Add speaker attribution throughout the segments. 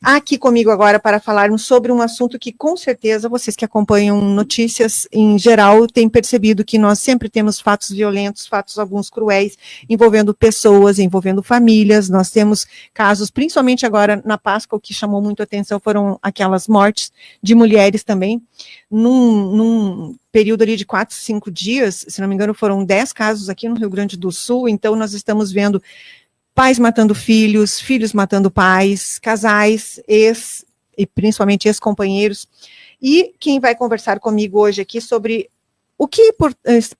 Speaker 1: Aqui comigo agora para falarmos sobre um assunto que, com certeza, vocês que acompanham notícias em geral têm percebido que nós sempre temos fatos violentos, fatos alguns cruéis, envolvendo pessoas, envolvendo famílias. Nós temos casos, principalmente agora na Páscoa, o que chamou muito a atenção foram aquelas mortes de mulheres também, num período ali de 4, 5 dias, se não me engano, foram 10 casos aqui no Rio Grande do Sul. Então, nós estamos vendo pais matando filhos, filhos matando pais, casais, ex, e principalmente ex-companheiros. E quem vai conversar comigo hoje aqui sobre o que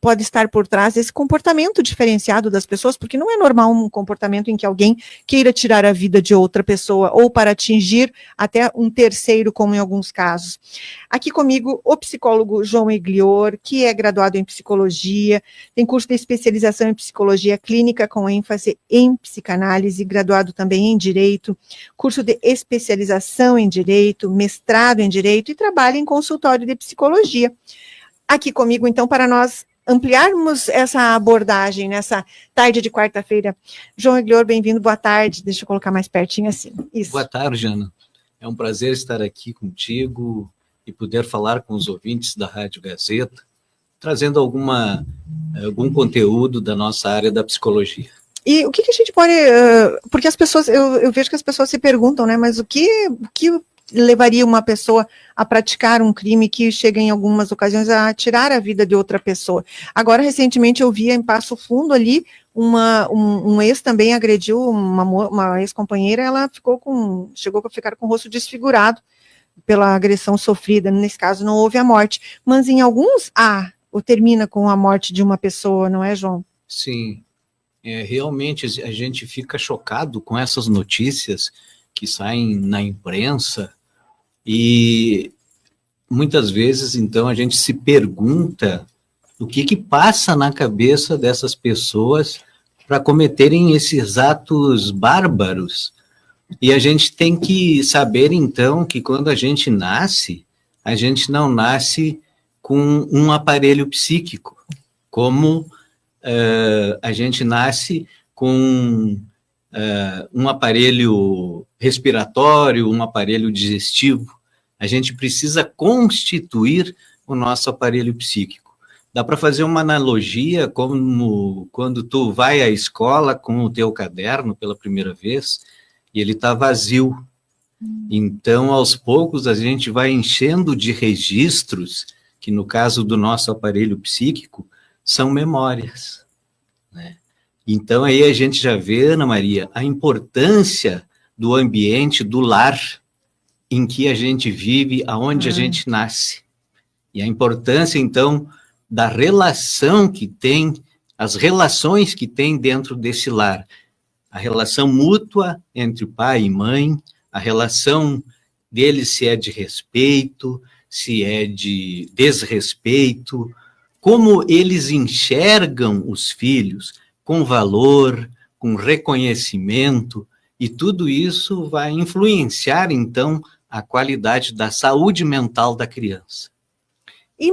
Speaker 1: pode estar por trás desse comportamento diferenciado das pessoas, porque não é normal um comportamento em que alguém queira tirar a vida de outra pessoa, ou para atingir até um terceiro, como em alguns casos. Aqui comigo, o psicólogo João Eglior, que é graduado em psicologia, tem curso de especialização em psicologia clínica com ênfase em psicanálise, graduado também em direito, curso de especialização em direito, mestrado em direito e trabalha em consultório de psicologia. Aqui comigo, então, para nós ampliarmos essa abordagem nessa tarde de quarta-feira. João Eglior, bem-vindo, boa tarde. Deixa eu colocar mais pertinho assim. Isso.
Speaker 2: Boa tarde, Jana. É um prazer estar aqui contigo e poder falar com os ouvintes da Rádio Gazeta, trazendo algum conteúdo da nossa área da psicologia.
Speaker 1: E o que a gente pode... porque as pessoas, eu vejo que as pessoas se perguntam, né, mas o que levaria uma pessoa a praticar um crime que chega em algumas ocasiões a tirar a vida de outra pessoa? Agora, recentemente, eu vi em Passo Fundo ali, um ex também agrediu uma ex-companheira, ela chegou a ficar com o rosto desfigurado pela agressão sofrida. Nesse caso, não houve a morte, mas em alguns, termina com a morte de uma pessoa, não é, João?
Speaker 2: Sim, realmente a gente fica chocado com essas notícias que saem na imprensa, e muitas vezes, então, a gente se pergunta o que passa na cabeça dessas pessoas para cometerem esses atos bárbaros. E a gente tem que saber, então, que quando a gente não nasce com um aparelho psíquico, como a gente nasce com um aparelho respiratório, um aparelho digestivo. A gente precisa constituir o nosso aparelho psíquico. Dá para fazer uma analogia como quando tu vai à escola com o teu caderno pela primeira vez e ele está vazio. Então, aos poucos, a gente vai enchendo de registros, que no caso do nosso aparelho psíquico, são memórias, né? Então, aí a gente já vê, Ana Maria, a importância do ambiente, do lar em que a gente vive, aonde a gente nasce. E a importância, então, da relação que tem, as relações que tem dentro desse lar. A relação mútua entre pai e mãe, a relação deles se é de respeito, se é de desrespeito, como eles enxergam os filhos, com valor, com reconhecimento, e tudo isso vai influenciar, então, a qualidade da saúde mental da criança.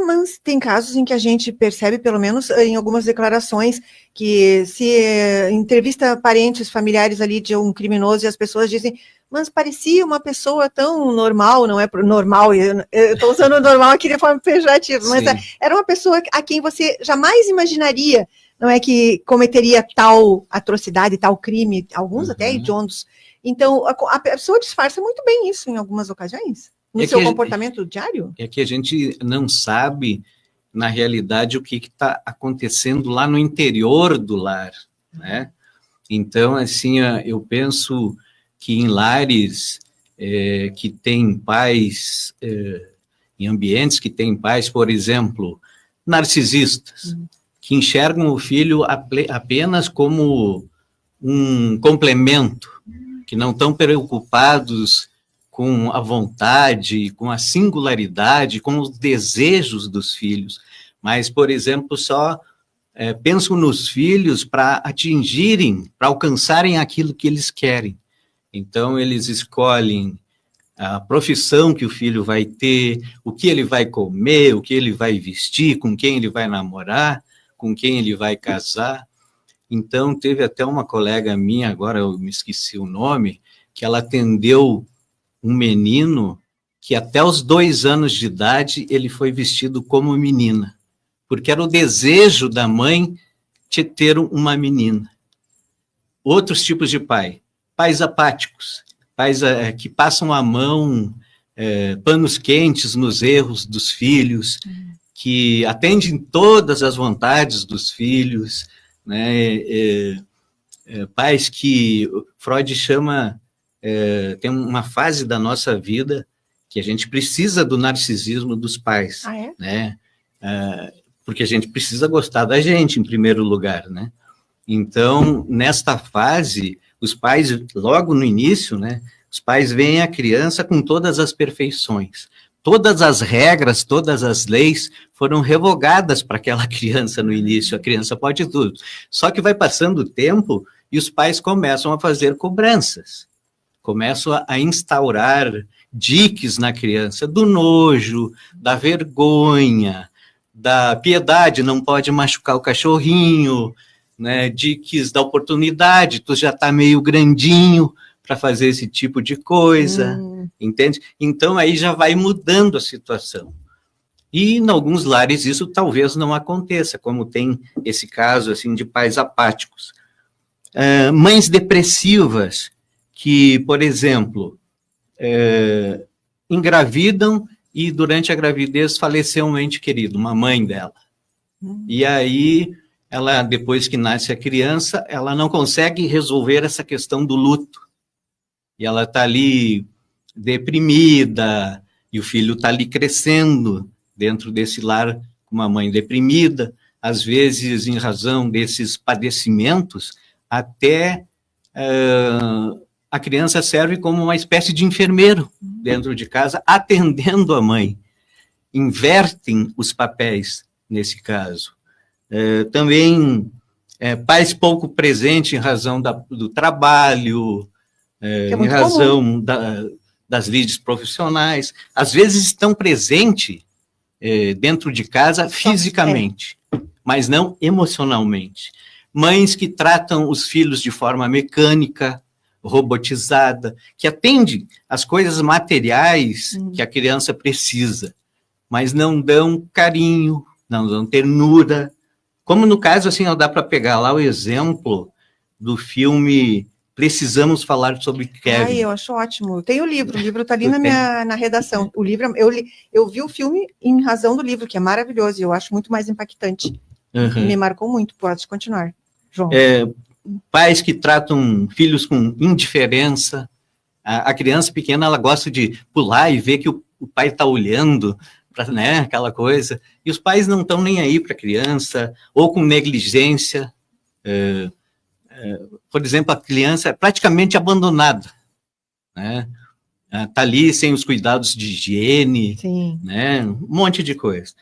Speaker 1: Mas tem casos em que a gente percebe, pelo menos em algumas declarações, que se entrevista parentes, familiares ali de um criminoso e as pessoas dizem, mas parecia uma pessoa tão normal, não é normal, eu estou usando o normal aqui de forma pejorativa, mas era uma pessoa a quem você jamais imaginaria, não é, que cometeria tal atrocidade, tal crime, alguns até hediondos. Então, a pessoa disfarça muito bem isso em algumas ocasiões. No seu comportamento diário?
Speaker 2: É que a gente não sabe, na realidade, o que está acontecendo lá no interior do lar, né? Então, assim, eu penso que em lares que têm pais, em ambientes que têm pais, por exemplo, narcisistas, que enxergam o filho apenas como um complemento, que não estão preocupados com a vontade, com a singularidade, com os desejos dos filhos, mas, por exemplo, só pensam nos filhos para atingirem, para alcançarem aquilo que eles querem. Então, eles escolhem a profissão que o filho vai ter, o que ele vai comer, o que ele vai vestir, com quem ele vai namorar, com quem ele vai casar. Então, teve até uma colega minha, agora eu me esqueci o nome, que ela atendeu um menino que até os 2 anos de idade ele foi vestido como menina, porque era o desejo da mãe de ter uma menina. Outros tipos de pais apáticos, pais que passam a mão, panos quentes nos erros dos filhos, que atendem todas as vontades dos filhos, né? Pais que Freud chama, tem uma fase da nossa vida que a gente precisa do narcisismo dos pais, né? Porque a gente precisa gostar da gente, em primeiro lugar, né? Então, nesta fase, os pais, logo no início, né, os pais veem a criança com todas as perfeições. Todas as regras, todas as leis foram revogadas para aquela criança no início. A criança pode tudo. Só que vai passando o tempo e os pais começam a fazer cobranças. Começam a instaurar diques na criança do nojo, da vergonha, da piedade, não pode machucar o cachorrinho, né, diques da oportunidade, tu já está meio grandinho para fazer esse tipo de coisa, entende? Então, aí já vai mudando a situação. E, em alguns lares, isso talvez não aconteça, como tem esse caso, assim, de pais apáticos. Mães depressivas, que, por exemplo, engravidam e, durante a gravidez, faleceu um ente querido, uma mãe dela. E aí, ela, depois que nasce a criança, ela não consegue resolver essa questão do luto. E ela está ali deprimida, e o filho está ali crescendo dentro desse lar com uma mãe deprimida, às vezes, em razão desses padecimentos, até a criança serve como uma espécie de enfermeiro dentro de casa, atendendo a mãe. Invertem os papéis nesse caso. Também pais pouco presentes em razão do trabalho, em razão das lides profissionais, às vezes estão presentes dentro de casa fisicamente, mas não emocionalmente. Mães que tratam os filhos de forma mecânica, robotizada, que atendem às coisas materiais que a criança precisa, mas não dão carinho, não dão ternura. Como no caso, assim, dá para pegar lá o exemplo do filme Precisamos Falar sobre Kevin.
Speaker 1: Eu acho ótimo. Tem o livro está ali na redação. O livro, eu vi o filme em razão do livro, que é maravilhoso, e eu acho muito mais impactante. Me marcou muito, pode continuar, João.
Speaker 2: Pais que tratam filhos com indiferença. A criança pequena, ela gosta de pular e ver que o pai está olhando, né, aquela coisa, e os pais não estão nem aí para a criança, ou com negligência. Por exemplo, a criança é praticamente abandonada, né? Está ali sem os cuidados de higiene, né? Um monte de coisa.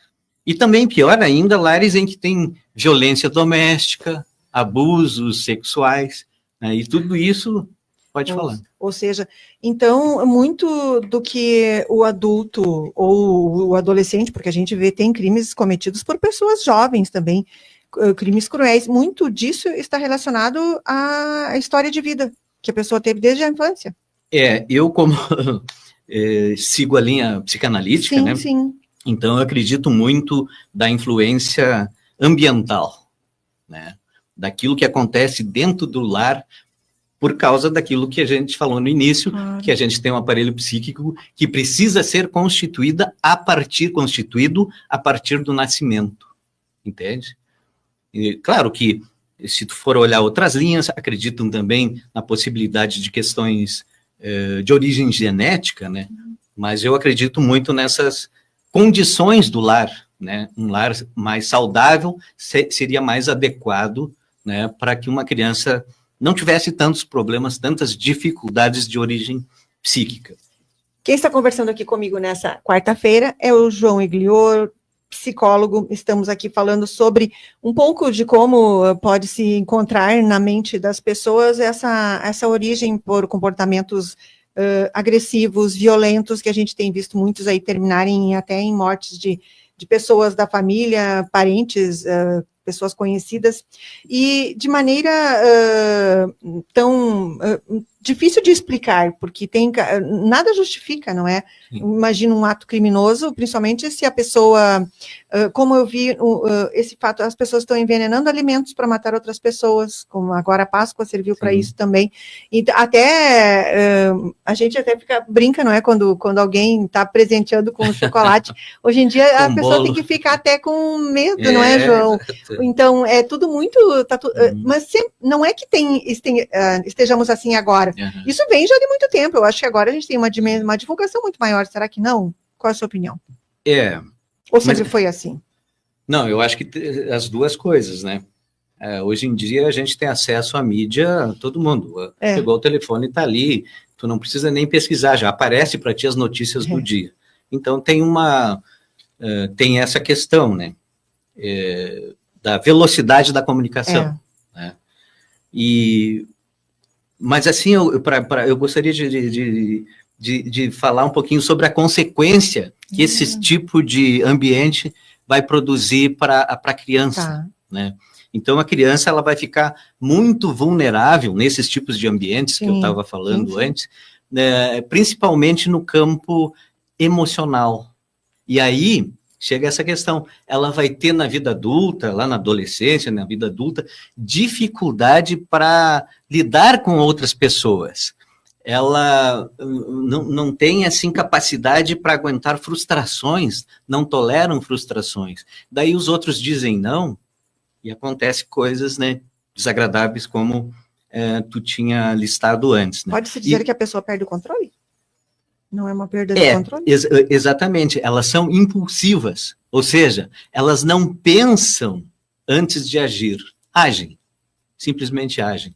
Speaker 2: E também, pior ainda, lares em que tem violência doméstica, abusos sexuais, né? E tudo isso, pode falar.
Speaker 1: Ou seja, então, muito do que o adulto ou o adolescente, porque a gente vê, tem crimes cometidos por pessoas jovens também, crimes cruéis, muito disso está relacionado à história de vida que a pessoa teve desde a infância.
Speaker 2: Eu como sigo a linha psicanalítica, né? Sim. Então eu acredito muito da influência ambiental, né? Daquilo que acontece dentro do lar, por causa daquilo que a gente falou no início, que a gente tem um aparelho psíquico que precisa ser constituído a partir do nascimento, entende? E, claro que, se tu for olhar outras linhas, acreditam também na possibilidade de questões de origem genética, né? Mas eu acredito muito nessas condições do lar, né? Um lar mais saudável seria mais adequado, né, para que uma criança não tivesse tantos problemas, tantas dificuldades de origem psíquica.
Speaker 1: Quem está conversando aqui comigo nessa quarta-feira é o João Iglior, psicólogo. Estamos aqui falando sobre um pouco de como pode se encontrar na mente das pessoas essa origem por comportamentos agressivos, violentos, que a gente tem visto muitos aí terminarem até em mortes de pessoas da família, parentes, pessoas conhecidas, e de maneira tão difícil de explicar, porque nada justifica, não é? Imagina um ato criminoso, principalmente se a pessoa, como eu vi esse fato, as pessoas estão envenenando alimentos para matar outras pessoas, como agora a Páscoa serviu para isso também. E até a gente até brinca, não é? Quando alguém está presenteando com chocolate. Hoje em dia a pessoa tem que ficar até com medo, não é, João? Então é tudo muito. Mas sempre, não é que estejamos assim agora. Isso vem já de muito tempo. Eu acho que agora a gente tem uma divulgação muito maior. Será que não? Qual é a sua opinião? Ou sempre foi assim?
Speaker 2: Não, eu acho que as duas coisas, né? Hoje em dia a gente tem acesso à mídia, todo mundo. Pegou o telefone e está ali, tu não precisa nem pesquisar, já aparece para ti as notícias do dia. Então tem essa questão, né? Da velocidade da comunicação. Né? Mas assim, eu gostaria de falar um pouquinho sobre a consequência que esse tipo de ambiente vai produzir para a criança, né? Então, a criança ela vai ficar muito vulnerável nesses tipos de ambientes que eu estava falando antes, né, principalmente no campo emocional. E aí, chega essa questão, ela vai ter na vida adulta, lá na adolescência, na vida adulta, dificuldade para lidar com outras pessoas. Ela não tem, assim, capacidade para aguentar frustrações, não toleram frustrações. Daí os outros dizem não, e acontece coisas, né, desagradáveis como tu tinha listado antes. Né?
Speaker 1: Pode-se dizer que a pessoa perde o controle? Não é uma perda de controle?
Speaker 2: Exatamente, elas são impulsivas, ou seja, elas não pensam antes de agir, agem, simplesmente agem.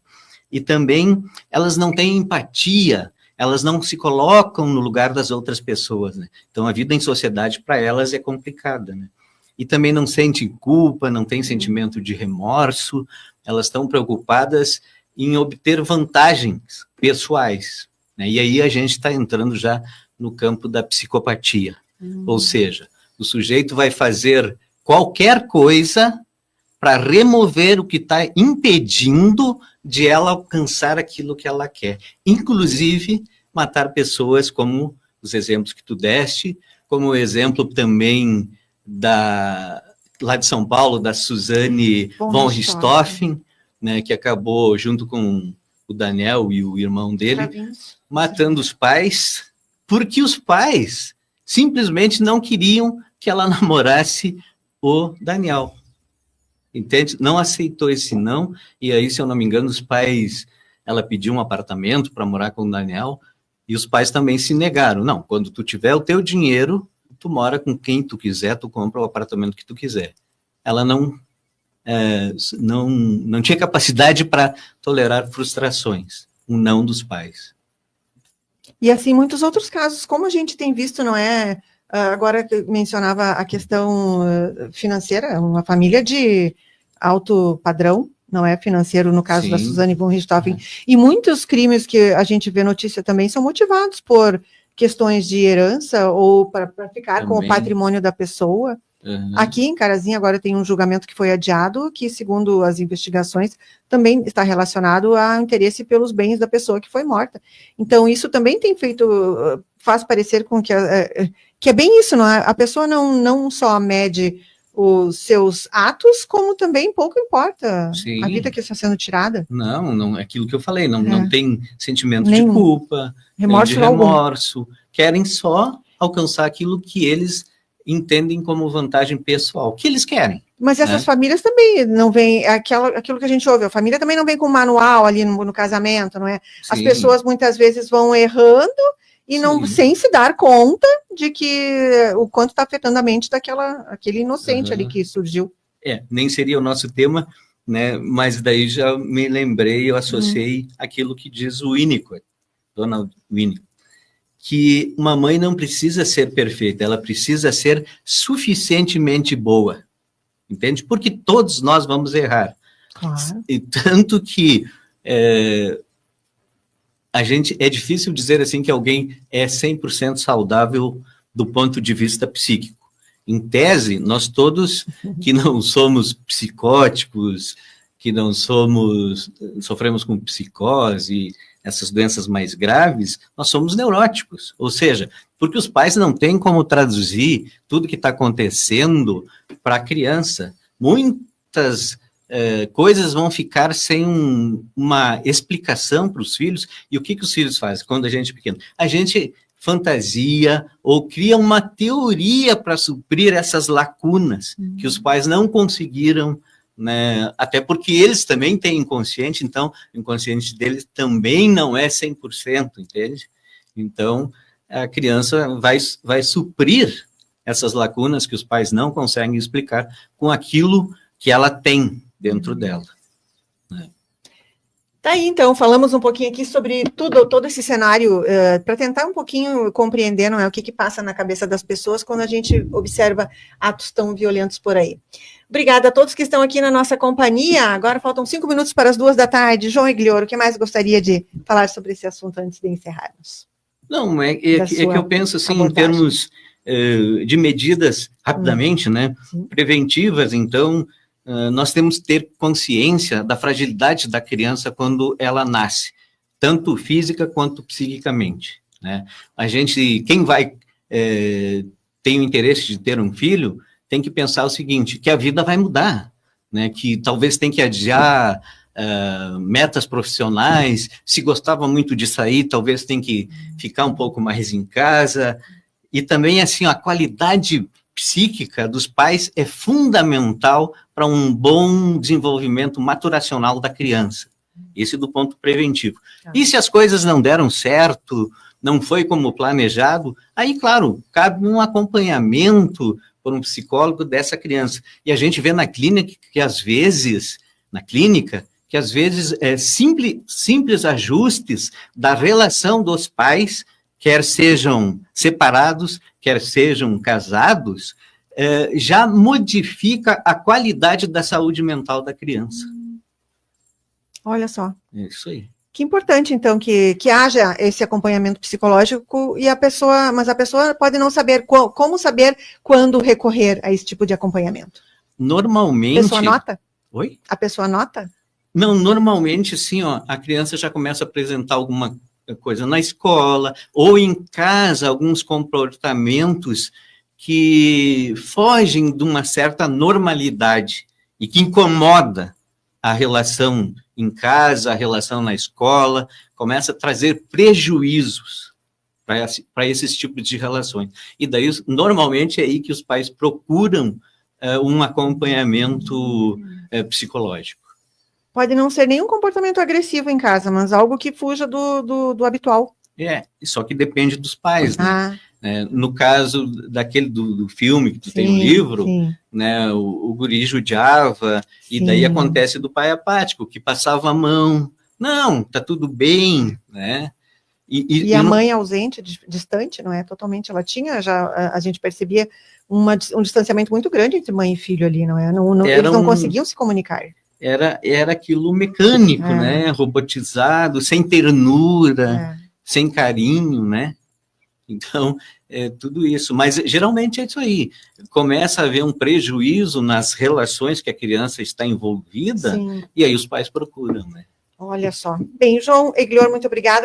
Speaker 2: E também elas não têm empatia, elas não se colocam no lugar das outras pessoas, né? Então a vida em sociedade para elas é complicada, né? E também não sentem culpa, não têm sentimento de remorso, elas estão preocupadas em obter vantagens pessoais, né? E aí a gente está entrando já no campo da psicopatia, ou seja, o sujeito vai fazer qualquer coisa para remover o que está impedindo de ela alcançar aquilo que ela quer, inclusive matar pessoas, como os exemplos que tu deste, como o exemplo também lá de São Paulo, da Suzane von Richthofen, né, que acabou junto com o Daniel e o irmão dele, matando os pais, porque os pais simplesmente não queriam que ela namorasse o Daniel. Entende? Não aceitou esse não, e aí, se eu não me engano, os pais, ela pediu um apartamento para morar com o Daniel, e os pais também se negaram. Não, quando tu tiver o teu dinheiro, tu mora com quem tu quiser, tu compra o apartamento que tu quiser. Ela não tinha capacidade para tolerar frustrações, o não dos pais.
Speaker 1: E assim, muitos outros casos, como a gente tem visto, não é? Agora que eu mencionava a questão financeira, uma família de alto padrão, não é financeiro, no caso da Suzane von Richthofen, e muitos crimes que a gente vê notícia também são motivados por questões de herança ou para ficar também com o patrimônio da pessoa. Aqui em Carazinho agora tem um julgamento que foi adiado, que segundo as investigações também está relacionado a interesse pelos bens da pessoa que foi morta. Então isso também tem faz parecer com que é bem isso, não é? A pessoa não só mede os seus atos, como também pouco importa a vida que está sendo tirada.
Speaker 2: Não, é aquilo que eu falei, não tem sentimento de culpa, nem de remorso, querem só alcançar aquilo que eles entendem como vantagem pessoal, que eles querem.
Speaker 1: Mas essas famílias também não vêm, aquilo que a gente ouve, a família também não vem com manual ali no casamento, não é? As pessoas muitas vezes vão errando e não, sem se dar conta de que o quanto está afetando a mente aquele inocente ali que surgiu.
Speaker 2: Nem seria o nosso tema, né? Mas daí já me lembrei, eu associei aquilo que diz o Winnicott, Donald Winnicott, que uma mãe não precisa ser perfeita, ela precisa ser suficientemente boa, entende? Porque todos nós vamos errar.
Speaker 1: Claro.
Speaker 2: E tanto que é difícil dizer assim que alguém é 100% saudável do ponto de vista psíquico. Em tese, nós todos que não somos psicóticos, que não sofremos com psicose, essas doenças mais graves, nós somos neuróticos. Ou seja, porque os pais não têm como traduzir tudo que está acontecendo para a criança. Muitas coisas vão ficar sem uma explicação para os filhos. E o que os filhos fazem quando a gente é pequeno? A gente fantasia ou cria uma teoria para suprir essas lacunas que os pais não conseguiram, né? Até porque eles também têm inconsciente, então o inconsciente deles também não é 100%, entende? Então, a criança vai suprir essas lacunas que os pais não conseguem explicar com aquilo que ela tem dentro dela. Né?
Speaker 1: Tá aí, então, falamos um pouquinho aqui sobre todo esse cenário, para tentar um pouquinho compreender, não é, o que passa na cabeça das pessoas quando a gente observa atos tão violentos por aí. Obrigada a todos que estão aqui na nossa companhia. Agora faltam 5 minutos para as 2 da tarde. João Eglior, o que mais gostaria de falar sobre esse assunto antes de encerrarmos?
Speaker 2: Não, é que eu penso assim, abordagem. Em termos de medidas, rapidamente, né, preventivas, então, nós temos que ter consciência da fragilidade da criança quando ela nasce, tanto física quanto psiquicamente, né? Quem tem o interesse de ter um filho, tem que pensar o seguinte, que a vida vai mudar, né? Que talvez tem que adiar metas profissionais, se gostava muito de sair, talvez tem que ficar um pouco mais em casa, e também, assim, a qualidade psíquica dos pais é fundamental para um bom desenvolvimento maturacional da criança, esse do ponto preventivo. E se as coisas não deram certo, não foi como planejado, aí, claro, cabe um acompanhamento por um psicólogo dessa criança. E a gente vê na clínica que, às vezes, simples ajustes da relação dos pais, quer sejam separados, quer sejam casados, já modifica a qualidade da saúde mental da criança.
Speaker 1: Olha só.
Speaker 2: É isso aí.
Speaker 1: Que importante, então, que haja esse acompanhamento psicológico, mas a pessoa pode não saber como saber quando recorrer a esse tipo de acompanhamento.
Speaker 2: Normalmente...
Speaker 1: A pessoa nota?
Speaker 2: Oi?
Speaker 1: A pessoa nota?
Speaker 2: Não, normalmente, sim, a criança já começa a apresentar alguma coisa na escola, ou em casa, alguns comportamentos que fogem de uma certa normalidade e que incomoda a relação em casa, a relação na escola, começa a trazer prejuízos para esses tipos de relações. E daí, normalmente, é aí que os pais procuram um acompanhamento psicológico. Pode
Speaker 1: não ser nenhum comportamento agressivo em casa, mas algo que fuja do habitual.
Speaker 2: Só que depende dos pais, né? No caso daquele do filme, que tu tem um livro, né, o guri judiava, e daí acontece do pai apático, que passava a mão, não, tá tudo bem, né?
Speaker 1: E a mãe ausente, distante, não é? Totalmente, ela tinha, a gente percebia um distanciamento muito grande entre mãe e filho ali, não é? Eles não conseguiam se comunicar.
Speaker 2: Era aquilo mecânico, né? Robotizado, sem ternura, sem carinho, né? Então, tudo isso. Mas, geralmente, é isso aí. Começa a haver um prejuízo nas relações que a criança está envolvida, e aí os pais procuram, né?
Speaker 1: Olha só. Bem, João Eglior, muito obrigada.